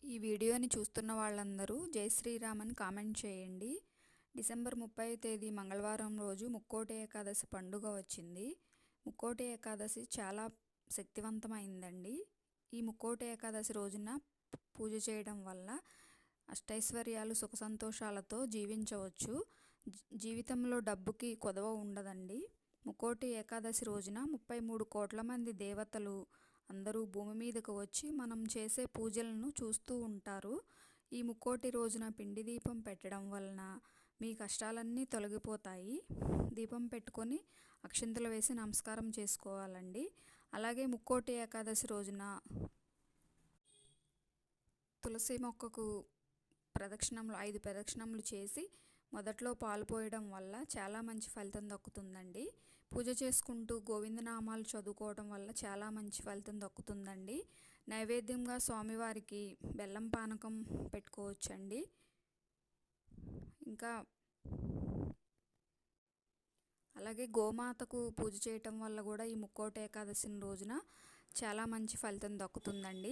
ఈ వీడియోని చూస్తున్న వాళ్ళందరూ జై శ్రీరామ్ అని కామెంట్ చేయండి. డిసెంబర్ 30వ తేదీ మంగళవారం రోజు ముక్కోటి ఏకాదశి పండుగ వచ్చింది. ముక్కోటి ఏకాదశి చాలా శక్తివంతమైందండి. ఈ ముక్కోటి ఏకాదశి రోజున పూజ చేయడం వల్ల అష్టైశ్వర్యాలు సుఖ సంతోషాలతో జీవించవచ్చు. జీవితంలో డబ్బుకి కొదవ ఉండదండి. ముక్కోటి ఏకాదశి రోజున 33 కోట్ల మంది దేవతలు అందరూ భూమి మీదకు వచ్చి మనం చేసే పూజలను చూస్తూ ఉంటారు. ఈ ముక్కోటి రోజున పిండి దీపం పెట్టడం వలన మీ కష్టాలన్నీ తొలగిపోతాయి. దీపం పెట్టుకొని అక్షింతలు వేసి నమస్కారం చేసుకోవాలండి. అలాగే ముక్కోటి ఏకాదశి రోజున తులసి మొక్కకు 5 ప్రదక్షిణములు చేసి మొదట్లో పాలు పోయడం వల్ల చాలా మంచి ఫలితం దక్కుతుందండి. పూజ చేసుకుంటూ గోవిందనామాలు చదువుకోవడం వల్ల చాలా మంచి ఫలితం దక్కుతుందండి. నైవేద్యంగా స్వామివారికి బెల్లం పానకం పెట్టుకోవచ్చండి. ఇంకా అలాగే గోమాతకు పూజ చేయటం వల్ల కూడా ఈ ముక్కోటి ఏకాదశి రోజున చాలా మంచి ఫలితం దక్కుతుందండి.